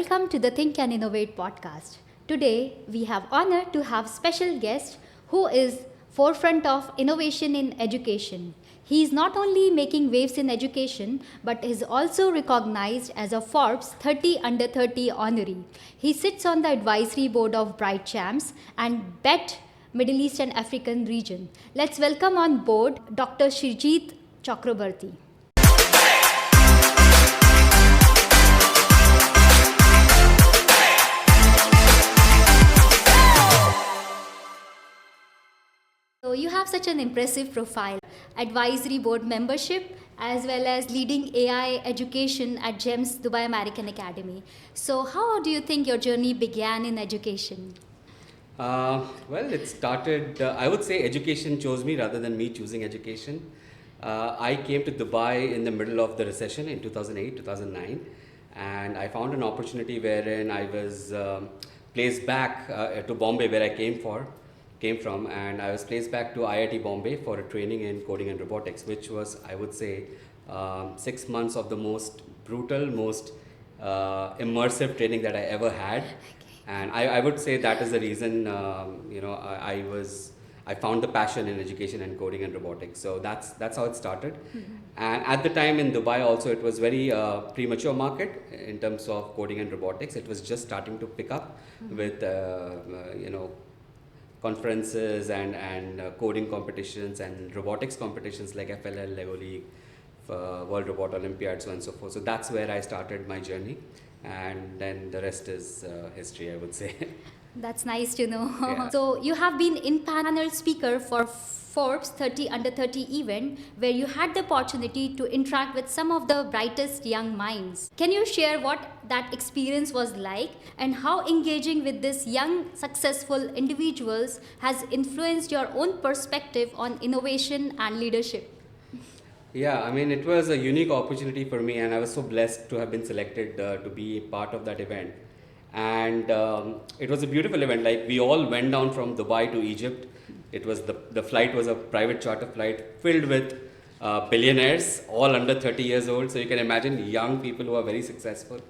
Welcome to the Think-N-Innovate podcast. Today, we have honor to have special guest who is forefront of innovation in education. He is not only making waves in education, but is also recognized as a Forbes 30 under 30 honoree. He sits on the advisory board of BRIGHTCHAMPS and BET Middle East and African region. Let's welcome on board Dr. Sreejit Chakrabarty. So you have such an impressive profile, advisory board membership as well as leading AI education at GEMS Dubai American Academy. So how do you think your journey began in education? Well, it started, I would say education chose me rather than me choosing education. I came to Dubai in the middle of the recession in 2008, 2009, and I found an opportunity wherein I was placed back to Bombay where I came from, and I was placed back to IIT Bombay for a training in coding and robotics, which was, I would say, 6 months of the most brutal, most immersive training that I ever had. And I would say that is the reason, I found the passion in education and coding and robotics. So that's how it started. Mm-hmm. And at the time in Dubai also, it was very premature market in terms of coding and robotics. It was just starting to pick up with, conferences and coding competitions and robotics competitions like FLL, Lego League, World Robot Olympiad, so on and so forth. So that's where I started my journey, and then the rest is history, I would say. That's nice to know. Yeah. So you have been in panel speaker for Forbes 30 under 30 event where you had the opportunity to interact with some of the brightest young minds. Can you share what that experience was like and how engaging with these young successful individuals has influenced your own perspective on innovation and leadership? Yeah, I mean, it was a unique opportunity for me, and I was so blessed to have been selected to be part of that event. And it was a beautiful event. Like, we all went down from Dubai to Egypt. It was the flight was a private charter flight filled with billionaires, all under 30 years old. So you can imagine young people who are very successful.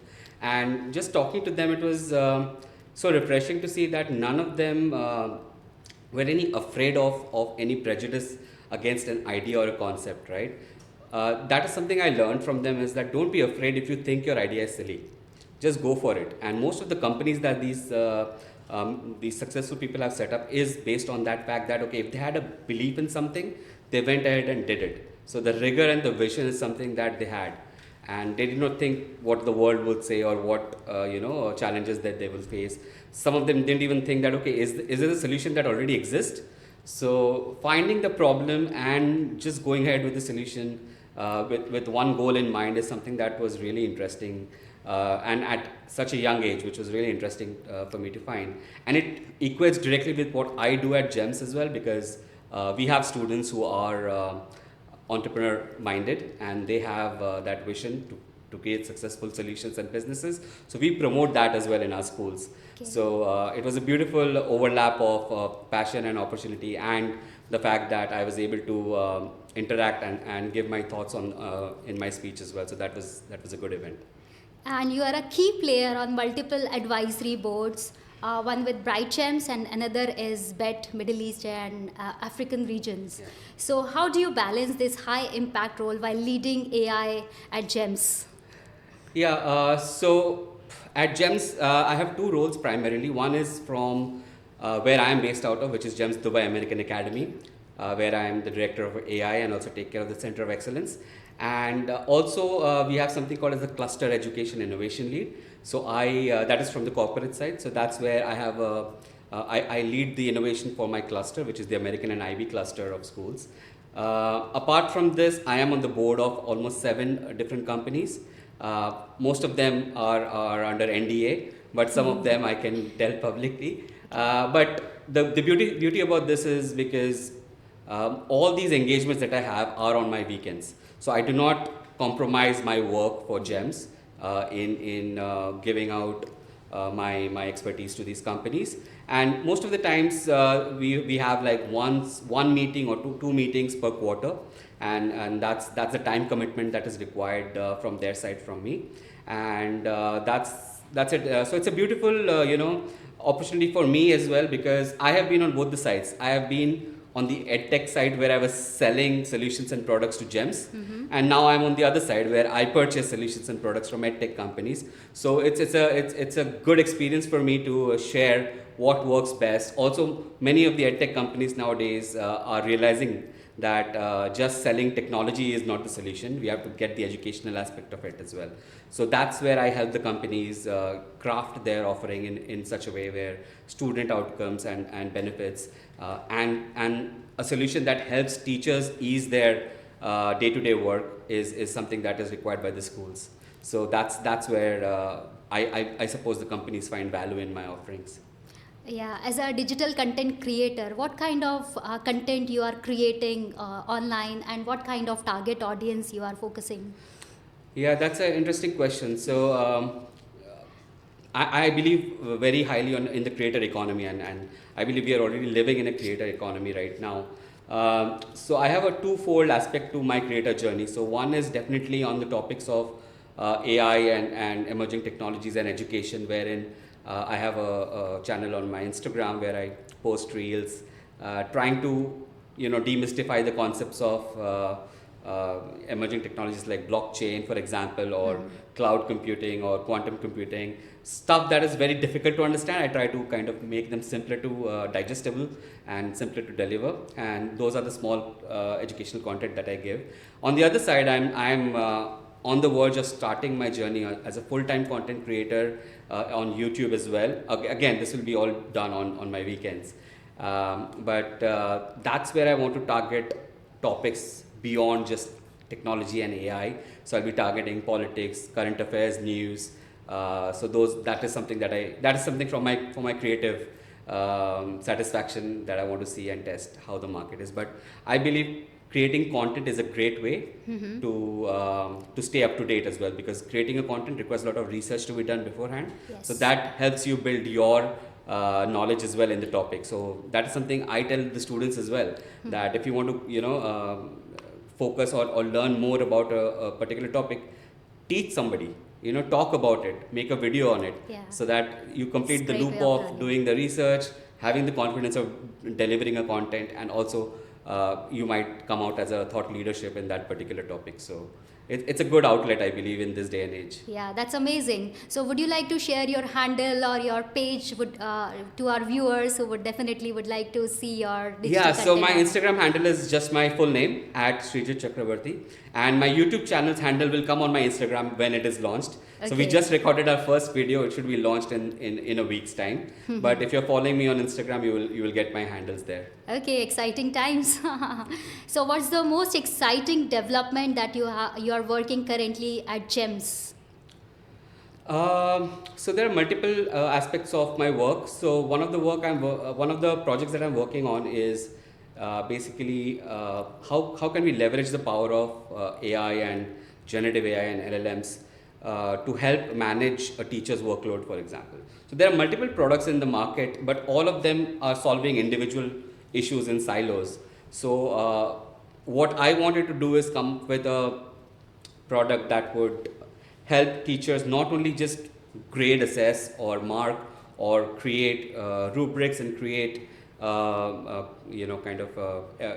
And just talking to them, it was so refreshing to see that none of them were any afraid of any prejudice against an idea or a concept, right? That is something I learned from them, is that don't be afraid if you think your idea is silly. Just go for it. And most of the companies that these successful people have set up is based on that fact that, okay, if they had a belief in something, they went ahead and did it. So the rigor and the vision is something that they had. And they did not think what the world would say or what, challenges that they will face. Some of them didn't even think that, okay, is there a solution that already exists? So finding the problem and just going ahead with the solution with one goal in mind is something that was really interesting. And at such a young age, which was really interesting for me to find. And it equates directly with what I do at GEMS as well, because we have students who are entrepreneur-minded, and they have that vision to create successful solutions and businesses. So we promote that as well in our schools. Okay. So it was a beautiful overlap of passion and opportunity, and the fact that I was able to interact and give my thoughts on in my speech as well. So that was a good event. And you are a key player on multiple advisory boards, one with BRIGHTCHAMPS and another is BET Middle East and African regions. Yeah. So how do you balance this high impact role while leading AI at GEMS? Yeah, so at GEMS, I have two roles primarily. One is from where I am based out of, which is GEMS Dubai American Academy, where I am the director of AI and also take care of the Center of Excellence. And also we have something called as the Cluster Education Innovation Lead. So that is from the corporate side. So that's where I have I lead the innovation for my cluster, which is the American and IB cluster of schools. Apart from this, I am on the board of almost 7 different companies. Most of them are under NDA, but some of them I can tell publicly. But the beauty about this is because all these engagements that I have are on my weekends. So I do not compromise my work for GEMS in giving out my expertise to these companies. And most of the times we have like one meeting or two meetings per quarter, and that's the time commitment that is required from their side from me. And that's it. So it's a beautiful, opportunity for me as well, because I have been on both the sides. I have been on the edtech side where I was selling solutions and products to GEMS, and now I'm on the other side where I purchase solutions and products from edtech companies. So it's a good experience for me to share what works best. Also, many of the edtech companies nowadays are realizing that just selling technology is not the solution. We have to get the educational aspect of it as well. So that's where I help the companies craft their offering in such a way where student outcomes and benefits and a solution that helps teachers ease their day-to-day work is something that is required by the schools. So that's where I suppose the companies find value in my offerings. Yeah, as a digital content creator, what kind of content you are creating online, and what kind of target audience you are focusing? Yeah, that's an interesting question. So I believe very highly in the creator economy, and I believe we are already living in a creator economy right now. So I have a twofold aspect to my creator journey. So one is definitely on the topics of AI and emerging technologies and education, wherein I have a channel on my Instagram where I post reels, trying to demystify the concepts of emerging technologies like blockchain, for example, or cloud computing or quantum computing, stuff that is very difficult to understand. I try to kind of make them simpler to digestible and simpler to deliver, and those are the small educational content that I give. On the other side, I'm on the verge of starting my journey as a full-time content creator on YouTube as well. Again, this will be all done on my weekends. But that's where I want to target topics beyond just technology and AI. So I'll be targeting politics, current affairs, news. So that is something from my creative satisfaction that I want to see and test how the market is. But I believe creating content is a great way to stay up to date as well, because creating a content requires a lot of research to be done beforehand. Yes. So that helps you build your knowledge as well in the topic. So that is something I tell the students as well, that if you want to focus or learn more about a particular topic, teach somebody, talk about it, make a video on it, so that you complete the Great loop way of of learning. doing the research, having the confidence of delivering a content, and also you might come out as a thought leadership in that particular topic. So it's a good outlet, I believe, in this day and age. Yeah, that's amazing. So, would you like to share your handle or your page to our viewers who would definitely would like to see your digital Yeah, so my content? Instagram handle is just my full name, at Sreejit Chakrabarty, and my YouTube channel's handle will come on my Instagram when it is launched. So we Okay. just recorded our first video. It should be launched in a week's time. But if you're following me on Instagram, you will get my handles there. Okay, exciting times. So, what's the most exciting development that you are working currently at GEMS? So there are multiple aspects of my work. So one of the projects that I'm working on is basically how can we leverage the power of AI and generative AI and LLMs to help manage a teacher's workload, for example. So there are multiple products in the market, but all of them are solving individual issues in silos. So what I wanted to do is come with a product that would help teachers not only just grade, assess, or mark, or create rubrics and create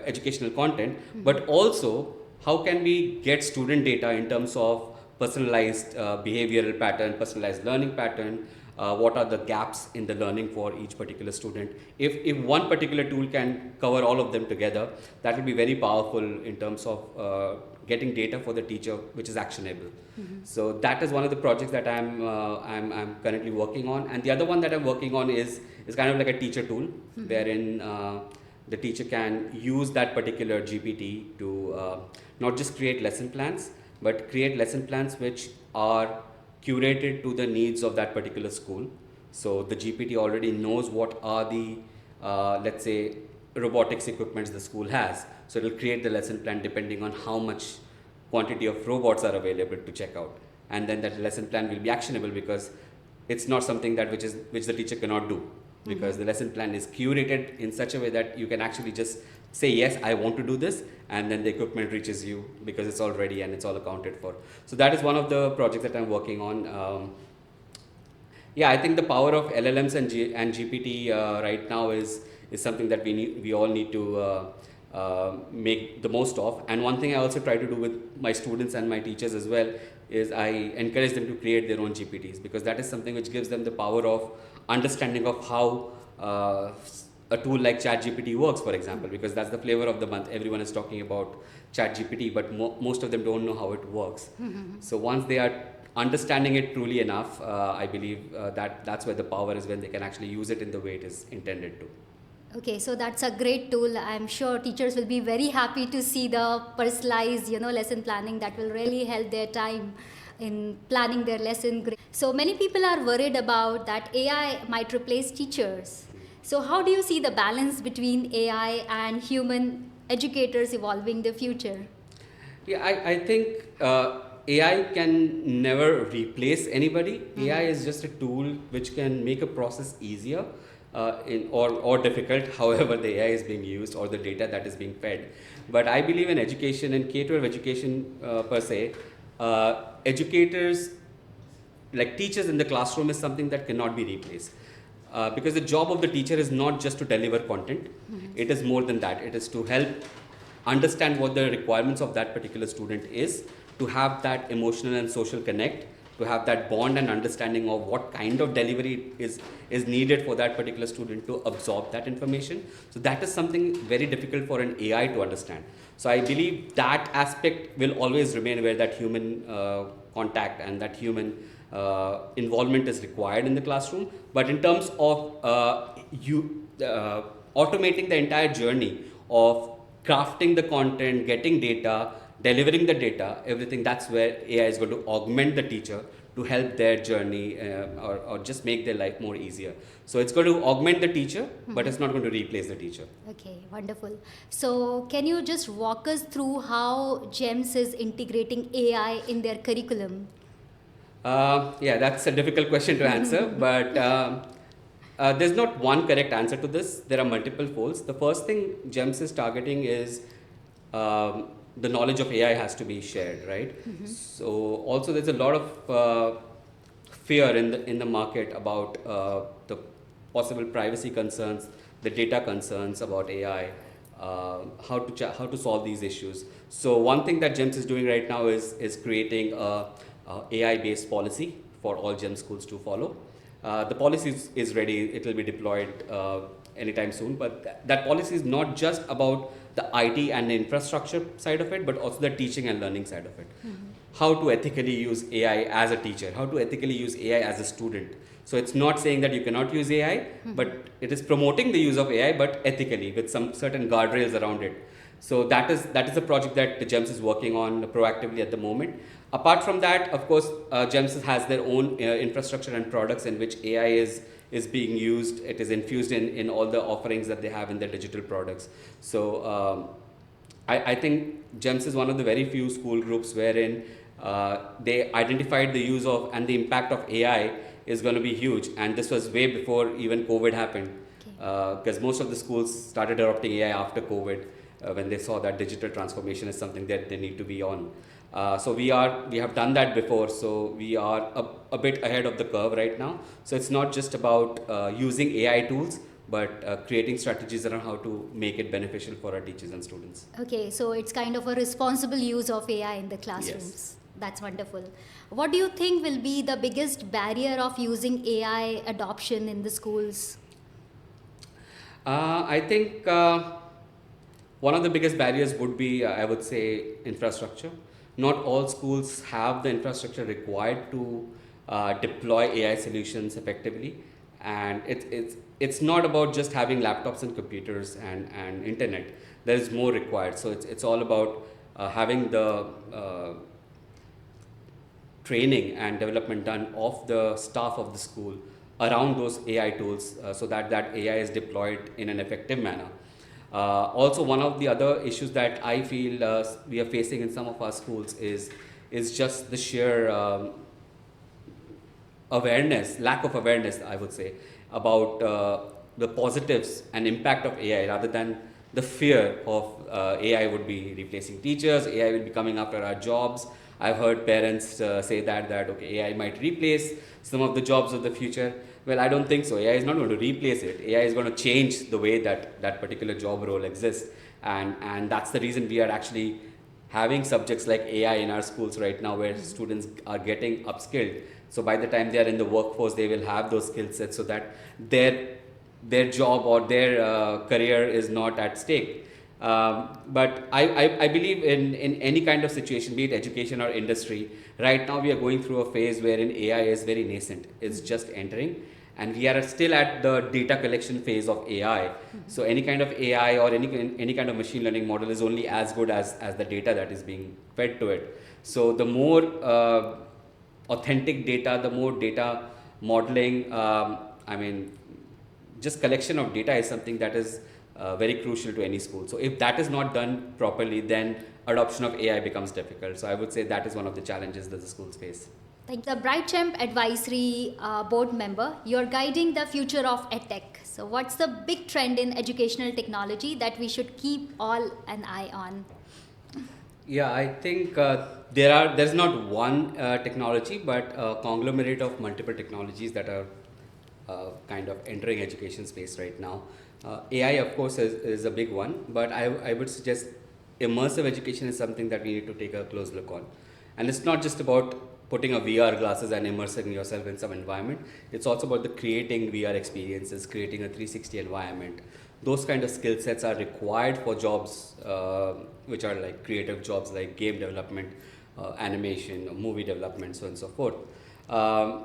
educational content, but also how can we get student data in terms of personalized behavioral pattern, personalized learning pattern, what are the gaps in the learning for each particular student. If one particular tool can cover all of them together, that will be very powerful in terms of getting data for the teacher which is actionable. So that is one of the projects that I'm currently working on, and the other one that I'm working on is kind of like a teacher tool, wherein the teacher can use that particular GPT to not just create lesson plans, but create lesson plans which are curated to the needs of that particular school. So the GPT already knows what are the, let's say, robotics equipments the school has. So it will create the lesson plan depending on how much quantity of robots are available to check out. And then that lesson plan will be actionable, because it's not something that which the teacher cannot do, because the lesson plan is curated in such a way that you can actually just say, yes, I want to do this, and then the equipment reaches you because it's all ready and it's all accounted for. So that is one of the projects that I'm working on. Yeah, I think the power of LLMs and GPT right now is something that we all need to make the most of. And one thing I also try to do with my students and my teachers as well is I encourage them to create their own GPTs, because that is something which gives them the power of understanding of how a tool like ChatGPT works, for example, because that's the flavor of the month. Everyone is talking about ChatGPT, but most of them don't know how it works. So once they are understanding it truly enough, I believe that's where the power is, when they can actually use it in the way it is intended to. Okay, so that's a great tool. I'm sure teachers will be very happy to see the personalized, lesson planning that will really help their time in planning their lesson. So many people are worried about that AI might replace teachers. So how do you see the balance between AI and human educators evolving in the future? Yeah, I think AI can never replace anybody. AI is just a tool which can make a process easier or difficult, however the AI is being used or the data that is being fed. But I believe in education and K-12 education per se, educators, like teachers in the classroom, is something that cannot be replaced. Because the job of the teacher is not just to deliver content, it is more than that. It is to help understand what the requirements of that particular student is, to have that emotional and social connect, to have that bond and understanding of what kind of delivery is needed for that particular student to absorb that information. So that is something very difficult for an AI to understand. So I believe that aspect will always remain, where that human contact and that human involvement is required in the classroom. But in terms of automating the entire journey of crafting the content, getting data, delivering the data, everything, that's where AI is going to augment the teacher to help their journey or just make their life more easier. So it's going to augment the teacher, but it's not going to replace the teacher. Okay, wonderful. So can you just walk us through how GEMS is integrating AI in their curriculum? Yeah, that's a difficult question to answer, but there's not one correct answer to this. There are multiple folds. The first thing GEMS is targeting is the knowledge of AI has to be shared, right? So also there's a lot of fear in the market about the possible privacy concerns, the data concerns about AI, how to solve these issues. So one thing that GEMS is doing right now is creating a AI-based policy for all GEMS schools to follow. The policy is ready, it will be deployed anytime soon, but that policy is not just about the IT and the infrastructure side of it, but also the teaching and learning side of it. How to ethically use AI as a teacher, how to ethically use AI as a student. So it's not saying that you cannot use AI, but it is promoting the use of AI, but ethically with some certain guardrails around it. So that is a project that the GEMS is working on proactively at the moment. Apart from that, of course, GEMS has their own infrastructure and products in which AI is being used. It is infused in all the offerings that they have in their digital products. So I think GEMS is one of the very few school groups wherein they identified the use of and the impact of AI is going to be huge. And this was way before even COVID happened, because most of the schools started adopting AI after COVID. When they saw that digital transformation is something that they need to be on. So we have done that before, so we are a bit ahead of the curve right now. So it's not just about using AI tools, but creating strategies around how to make it beneficial for our teachers and students. Okay, so it's kind of a responsible use of AI in the classrooms. Yes. That's wonderful. What do you think will be the biggest barrier of using AI adoption in the schools? I think one of the biggest barriers would be, I would say, infrastructure. Not all schools have the infrastructure required to deploy AI solutions effectively. And it's not about just having laptops and computers and internet. There is more required. So it's all about having the training and development done of the staff of the school around those AI tools, so that AI is deployed in an effective manner. Also, one of the other issues that I feel we are facing in some of our schools is just the sheer lack of awareness, I would say, about the positives and impact of AI, rather than the fear of AI would be replacing teachers, AI will be coming after our jobs. I've heard parents say that okay, AI might replace some of the jobs of the future. Well, I don't think so. AI is not going to replace it. AI is going to change the way that that particular job role exists, and that's the reason we are actually having subjects like AI in our schools right now, where students are getting upskilled. So by the time they are in the workforce, they will have those skill sets, so that their job or their career is not at stake. But I believe in any kind of situation, be it education or industry, right now we are going through a phase wherein AI is very nascent. It's just entering, and we are still at the data collection phase of AI. So any kind of AI or any kind of machine learning model is only as good as the data that is being fed to it. So the more authentic data, the more data modeling, I mean, just collection of data is something that is very crucial to any school. So if that is not done properly, then adoption of AI becomes difficult. So I would say that is one of the challenges that the schools face. Like the BRIGHTCHAMP Advisory Board member, you're guiding the future of EdTech. So what's the big trend in educational technology that we should keep all an eye on? Yeah, I think there's not one technology, but a conglomerate of multiple technologies that are kind of entering education space right now. AI, of course, is a big one, but I would suggest immersive education is something that we need to take a close look on. And it's not just about putting a VR glasses and immersing yourself in some environment. It's also about the creating VR experiences, creating a 360 environment. Those kind of skill sets are required for jobs which are like creative jobs like game development, animation, movie development, so on and so forth.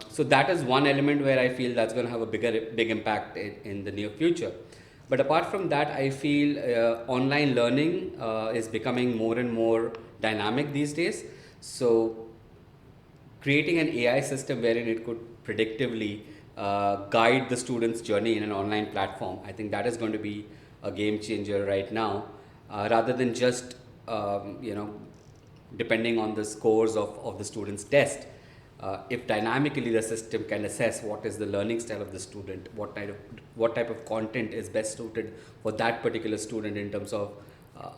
So that is one element where I feel that's going to have a big impact in the near future. But apart from that, I feel online learning is becoming more and more dynamic these days. So creating an AI system wherein it could predictively guide the student's journey in an online platform, I think that is going to be a game changer right now, rather than just depending on the scores of the student's test. If dynamically the system can assess what is the learning style of the student, what type of content is best suited for that particular student in terms of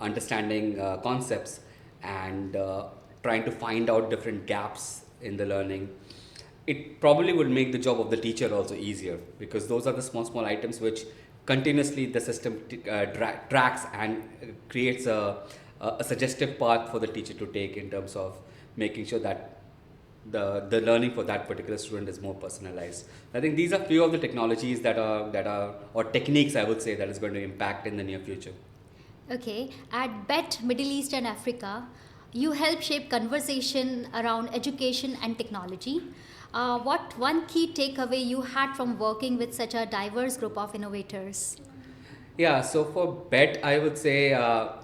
understanding concepts and trying to find out different gaps in the learning, it probably would make the job of the teacher also easier, because those are the small items which continuously the system tracks and creates a suggestive path for the teacher to take in terms of making sure that the learning for that particular student is more personalized. I think these are few of the technologies that are or techniques, I would say, that is going to impact in the near future. Okay, at BET Middle East and Africa, you help shape conversation around education and technology. What one key takeaway you had from working with such a diverse group of innovators? Yeah, so for BET, I would say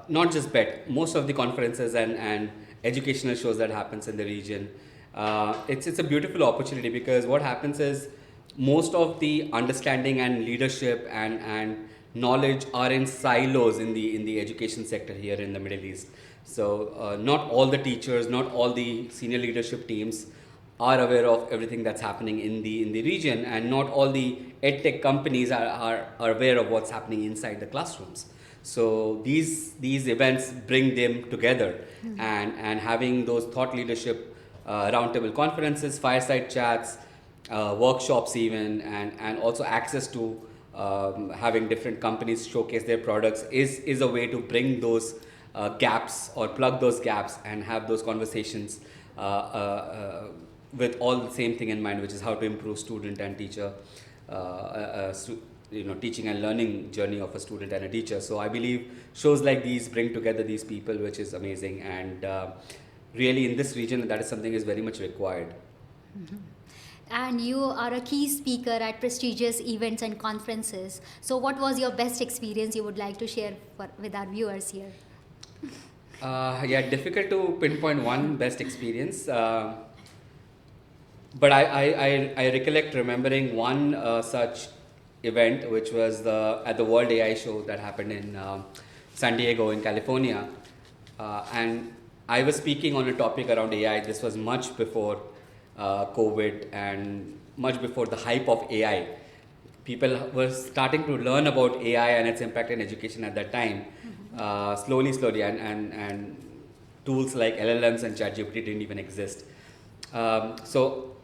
not just BET, most of the conferences and educational shows that happens in the region, it's a beautiful opportunity, because what happens is most of the understanding and leadership and knowledge are in silos in the education sector here in the Middle East. So not all the teachers, not all the senior leadership teams are aware of everything that's happening in the region, and not all the edtech companies are aware of what's happening inside the classrooms. So these events bring them together, and having those thought leadership roundtable conferences, fireside chats, workshops even, and also access to having different companies showcase their products is a way to bring those gaps or plug those gaps and have those conversations with all the same thing in mind, which is how to improve student and teacher, teaching and learning journey of a student and a teacher. So I believe shows like these bring together these people, which is amazing, and really in this region that is something is very much required. Mm-hmm. And you are a key speaker at prestigious events and conferences. So what was your best experience you would like to share with our viewers here? Yeah, difficult to pinpoint one best experience, but I recollect remembering one such event, which was at the World AI show that happened in San Diego in California, and I was speaking on a topic around AI. This was much before COVID and much before the hype of AI. People were starting to learn about AI and its impact in education at that time, slowly, and tools like LLMs and ChatGPT didn't even exist. So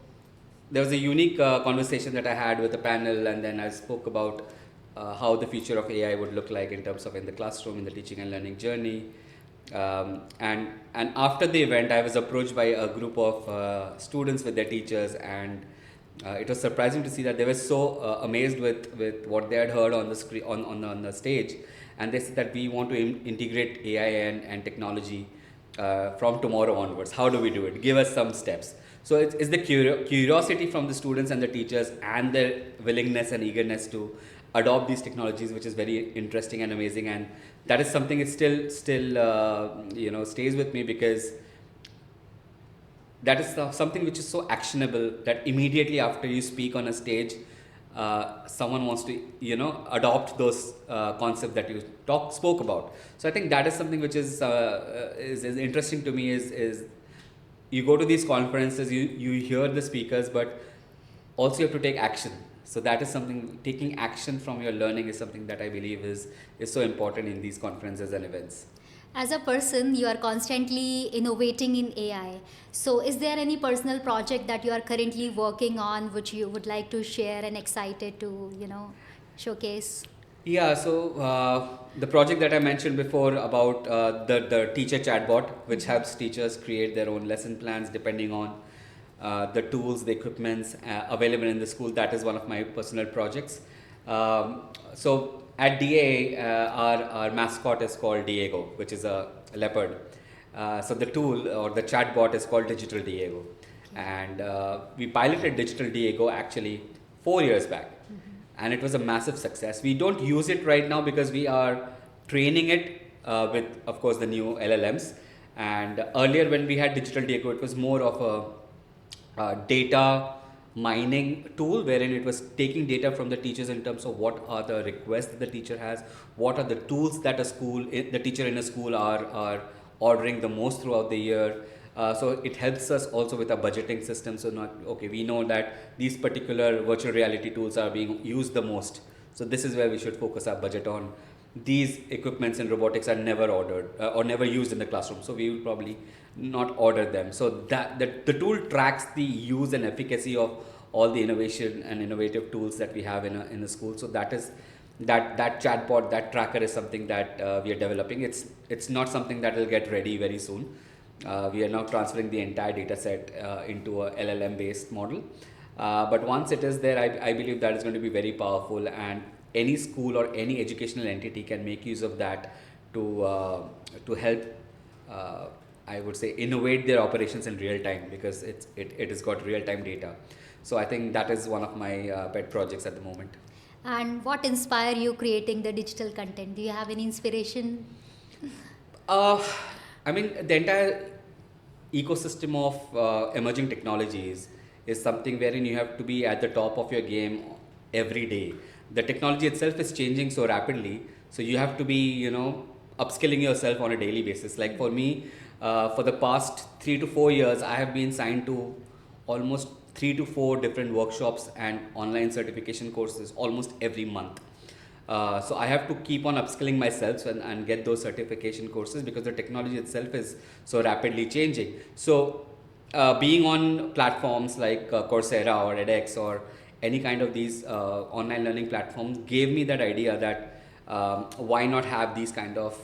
there was a unique conversation that I had with a panel, and then I spoke about how the future of AI would look like in terms of in the classroom, in the teaching and learning journey. And after the event, I was approached by a group of students with their teachers, and it was surprising to see that they were so amazed with what they had heard on the screen on the stage, and they said that we want to integrate AI and technology from tomorrow onwards. How do we do it? Give us some steps. So it's the curiosity from the students and the teachers, and their willingness and eagerness to adopt these technologies, which is very interesting and amazing. And that is something that still stays with me, because that is something which is so actionable that immediately after you speak on a stage, someone wants to adopt those concepts that you spoke about. So I think that is something which is interesting to me. Is you go to these conferences, you hear the speakers, but also you have to take action. So that is something, taking action from your learning is something that I believe is so important in these conferences and events. As a person, you are constantly innovating in AI. So is there any personal project that you are currently working on which you would like to share and excited to, showcase? Yeah, so the project that I mentioned before about the teacher chatbot, which helps teachers create their own lesson plans depending on the tools, the equipments available in the school, that is one of my personal projects. So at DA, our mascot is called Diego, which is a leopard. So the tool or the chatbot is called Digital Diego. And we piloted Digital Diego actually 4 years back. And it was a massive success. We don't use it right now because we are training it with, of course, the new LLMs. And earlier when we had Digital Diego, it was more of a data mining tool, wherein it was taking data from the teachers in terms of what are the requests that the teacher has, what are the tools that the teacher in a school are ordering the most throughout the year. So it helps us also with our budgeting system. So we know that these particular virtual reality tools are being used the most. So this is where we should focus our budget on. These equipments in robotics are never ordered or never used in the classroom. So we will probably not order them. So that the tool tracks the use and efficacy of all the innovation and innovative tools that we have in a school. So that chatbot, that tracker is something that we are developing. It's not something that will get ready very soon. We are now transferring the entire data set into a LLM based model. But once it is there, I believe that is going to be very powerful, and any school or any educational entity can make use of that to help, I would say, innovate their operations in real time, because it has got real time data. So I think that is one of my pet projects at the moment. And what inspired you creating the digital content? Do you have any inspiration? I mean, the entire ecosystem of emerging technologies is something wherein you have to be at the top of your game every day. The technology itself is changing so rapidly, so you have to be, upskilling yourself on a daily basis. Like for me, for the past 3 to 4 years, I have been signed to almost 3 to 4 different workshops and online certification courses almost every month. So I have to keep on upskilling myself and get those certification courses, because the technology itself is so rapidly changing. So being on platforms like Coursera or edX or any kind of these online learning platforms gave me that idea that why not have these kind of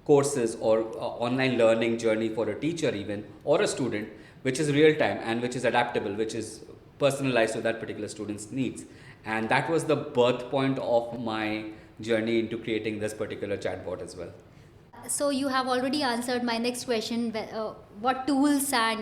courses or online learning journey for a teacher even, or a student, which is real time and which is adaptable, which is personalized to that particular student's needs. And that was the birth point of my journey into creating this particular chatbot as well. So you have already answered my next question. What tools and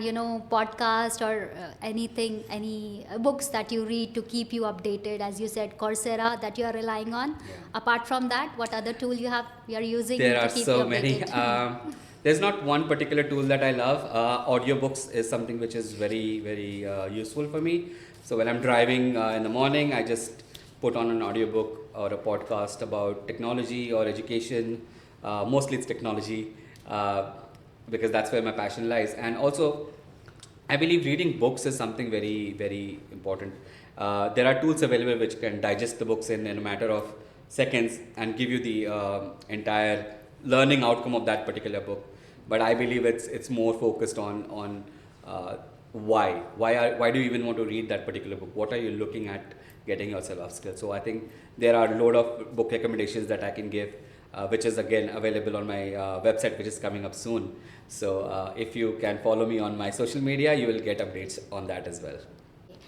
podcast or anything, any books that you read to keep you updated? As you said, Coursera that you are relying on. Yeah. Apart from that, what other tool you are using There to are keep so you many. updated? There's not one particular tool that I love. Audiobooks is something which is very, very useful for me. So when I'm driving in the morning, I just put on an audiobook or a podcast about technology or education. Mostly it's technology, because that's where my passion lies. And also, I believe reading books is something very, very important. There are tools available which can digest the books in a matter of seconds and give you the entire learning outcome of that particular book. but I believe it's more focused on why do you even want to read that particular book? What are you looking at getting yourself upskilled? So I think there are a load of book recommendations that I can give, which is again available on my website, which is coming up soon. So if you can follow me on my social media, you will get updates on that as well.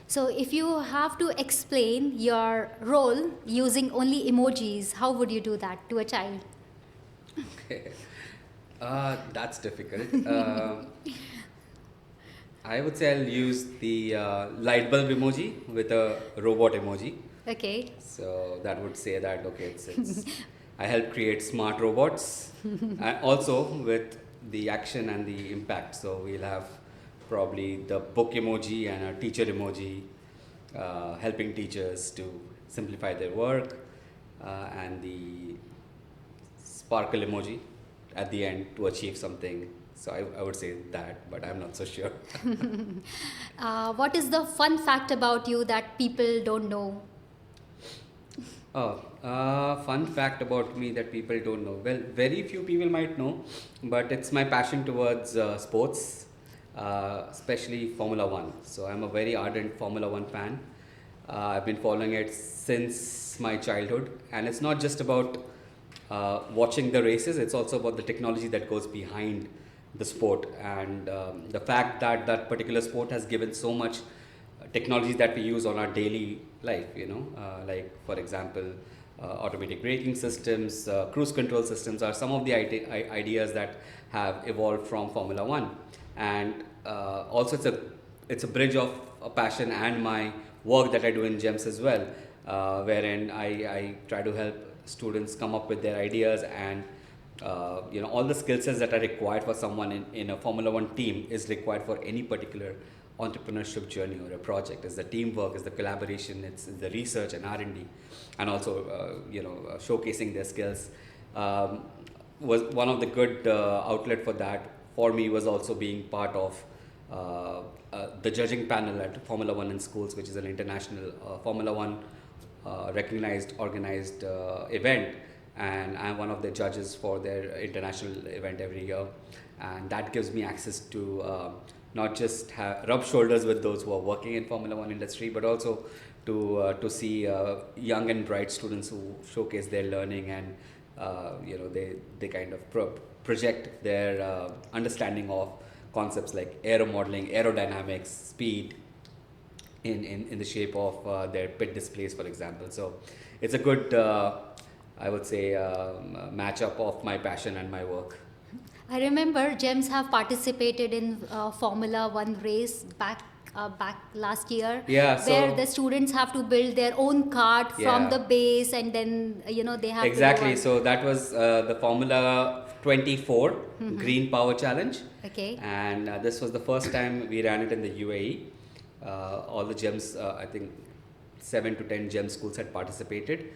So, if you have to explain your role using only emojis, how would you do that to a child? That's difficult. I would say I'll use the light bulb emoji with a robot emoji. Okay. So that would say that okay, it's I help create smart robots, and also with the action and the impact. So we'll have probably the book emoji and a teacher emoji, helping teachers to simplify their work, and the sparkle emoji at the end to achieve something. So I would say that, but I'm not so sure. What is the fun fact about you that people don't know? Oh, fun fact about me that people don't know. Well, very few people might know, but it's my passion towards sports, especially Formula One. So I'm a very ardent Formula One fan. I've been following it since my childhood, and it's not just about watching the races, it's also about the technology that goes behind the sport, and the fact that that particular sport has given so much technology that we use on our daily life, like for example, automatic braking systems, cruise control systems are some of the ideas that have evolved from Formula One. And also it's a bridge of a passion and my work that I do in GEMS as well, wherein I try to help students come up with their ideas, and all the skill sets that are required for someone in a Formula One team is required for any particular entrepreneurship journey or a project. It's the teamwork, it's the collaboration, it's the research and R&D, and also showcasing their skills. Was one of the good outlet for that for me was also being part of the judging panel at Formula One in Schools, which is an international Formula One recognized organized event, and I'm one of the judges for their international event every year, and that gives me access to not just rub shoulders with those who are working in Formula One industry, but also to see young and bright students who showcase their learning, and they kind of project their understanding of concepts like aero modeling, aerodynamics, speed in the shape of their pit displays, for example. So it's a good, I would say, matchup of my passion and my work. I remember GEMS have participated in Formula One race back last year, Yeah, where the students have to build their own kart from Yeah. the base, and then they have Exactly. to So that was the Formula 24 Green Power Challenge. Okay. And this was the first time we ran it in the UAE. All the GEMS, I think 7 to 10 GEMS schools had participated.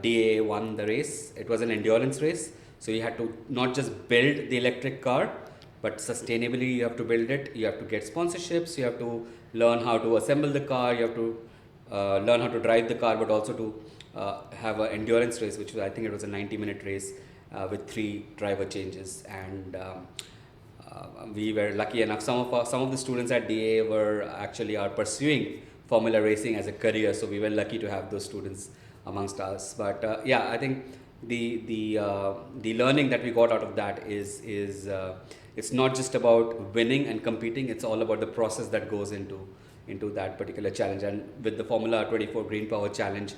DA won the race. It was an endurance race. So you had to not just build the electric car, but sustainably you have to build it. You have to get sponsorships. You have to learn how to assemble the car. You have to learn how to drive the car, but also to have an endurance race, which was, I think it was a 90-minute race with 3 driver changes. And we were lucky enough. Some of the students at DA are pursuing Formula racing as a career. So we were lucky to have those students amongst us. But I think the learning that we got out of that is it's not just about winning and competing. It's all about the process that goes into that particular challenge. And with the Formula 24 Green Power Challenge,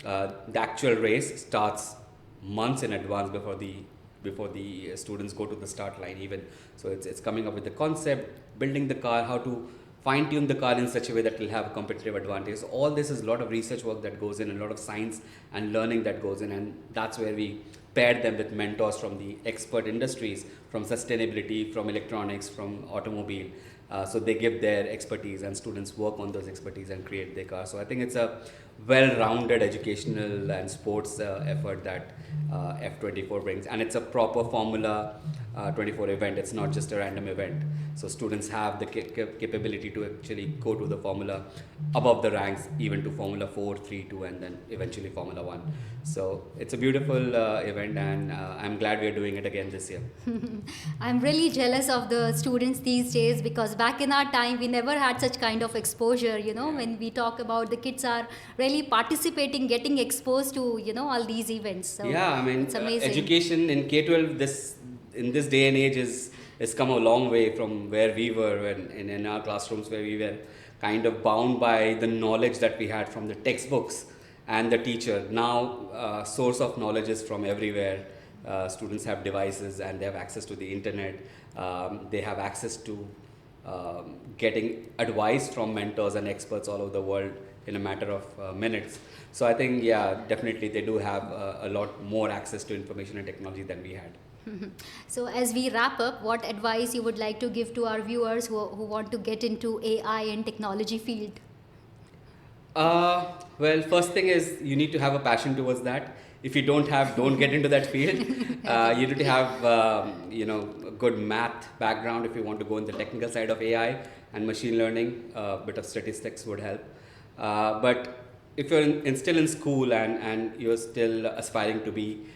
the actual race starts months in advance before the students go to the start line even. So it's coming up with the concept, building the car, how to fine tune the car in such a way that it will have a competitive advantage. So all this is a lot of research work that goes in, a lot of science and learning that goes in, and that's where we paired them with mentors from the expert industries, from sustainability, from electronics, from automobile. So they give their expertise and students work on those expertise and create their car. So I think it's a well-rounded educational and sports effort that F24 brings, and it's a proper Formula 24 event. It's not just a random event. So students have the capability to actually go to the Formula above the ranks, even to Formula 4, 3, 2, and then eventually Formula 1. So it's a beautiful event, and I'm glad we're doing it again this year. I'm really jealous of the students these days, because back in our time we never had such kind of exposure. When we talk about, the kids are really participating, getting exposed to all these events. So Yeah, I mean, it's amazing. education in K-12 in this day and age is come a long way from where we were when in our classrooms, where we were kind of bound by the knowledge that we had from the textbooks and the teacher. Now, source of knowledge is from everywhere. Students have devices and they have access to the internet. They have access to getting advice from mentors and experts all over the world in a matter of minutes. So I think, yeah, definitely they do have a lot more access to information and technology than we had. So as we wrap up, what advice you would like to give to our viewers who want to get into AI and technology field? Well, first thing is you need to have a passion towards that. If you don't get into that field. You need to have a good math background if you want to go in the technical side of AI and machine learning. A bit of statistics would help. But if you're still in school and you're still aspiring to be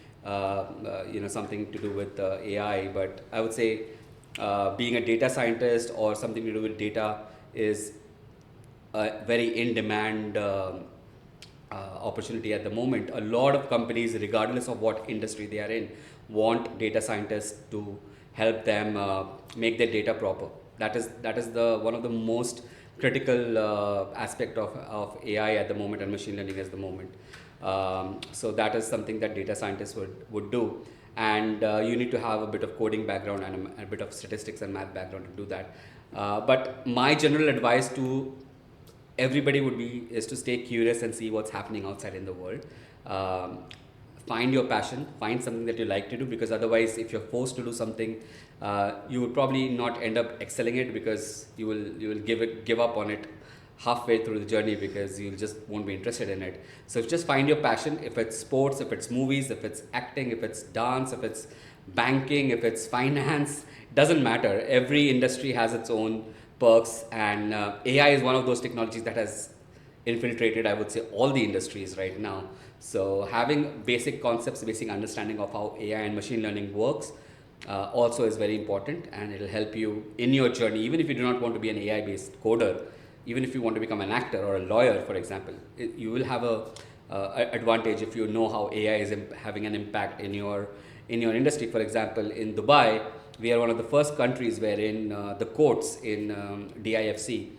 something to do with AI, but I would say being a data scientist or something to do with data is a very in-demand opportunity at the moment. A lot of companies, regardless of what industry they are in, want data scientists to help them make their data proper. That is one of the most critical aspect of AI at the moment, and machine learning at the moment. So that is something that data scientists would do, and you need to have a bit of coding background and a bit of statistics and math background to do that. But my general advice to everybody is to stay curious and see what's happening outside in the world. Find your passion, find something that you like to do, because otherwise if you're forced to do something, you will probably not end up excelling it, because you will give up on it halfway through the journey, because you just won't be interested in it. So just find your passion. If it's sports, if it's movies, if it's acting, if it's dance, if it's banking, if it's finance, doesn't matter. Every industry has its own perks, and AI is one of those technologies that has infiltrated, I would say, all the industries right now. So having basic concepts, basic understanding of how AI and machine learning works also is very important, and it'll help you in your journey. Even if you do not want to be an AI based coder, even if you want to become an actor or a lawyer, for example, you will have a advantage if you know how AI is having an impact in your industry. For example, in Dubai, we are one of the first countries wherein the courts in DIFC,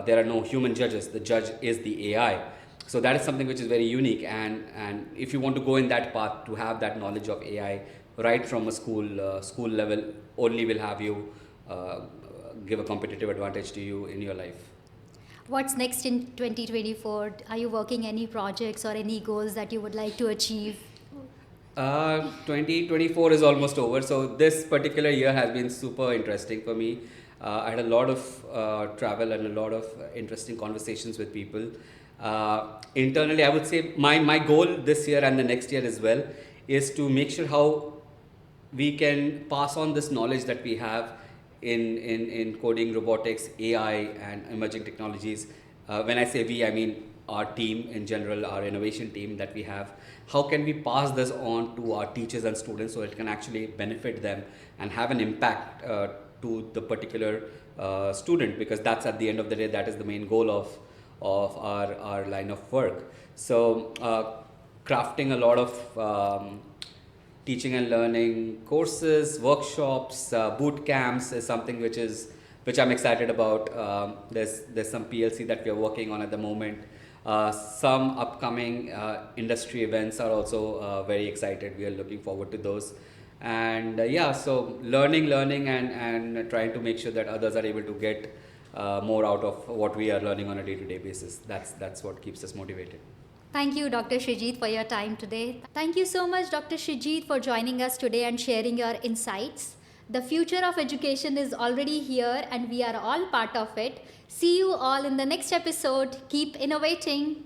there are no human judges. The judge is the AI. So that is something which is very unique, and if you want to go in that path, to have that knowledge of AI right from a school level only will have you give a competitive advantage to you in your life. What's next in 2024? Are you working any projects or any goals that you would like to achieve? 2024 is almost over, so this particular year has been super interesting for me. I had a lot of travel and a lot of interesting conversations with people. Internally, I would say my goal this year and the next year as well is to make sure how we can pass on this knowledge that we have in coding, robotics, AI, and emerging technologies. When I say we, I mean our team in general, our innovation team that we have. How can we pass this on to our teachers and students so it can actually benefit them and have an impact to the particular student, because that's, at the end of the day, that is the main goal of our line of work. So crafting a lot of teaching and learning courses, workshops, boot camps is something which I'm excited about. There's some PLC that we are working on at the moment. Some upcoming industry events are also very excited. We are looking forward to those. And so learning and trying to make sure that others are able to get more out of what we are learning on a day-to-day basis. That's what keeps us motivated. Thank you, Dr. Sreejit, for your time today. Thank you so much, Dr. Sreejit, for joining us today and sharing your insights. The future of education is already here, and we are all part of it. See you all in the next episode. Keep innovating.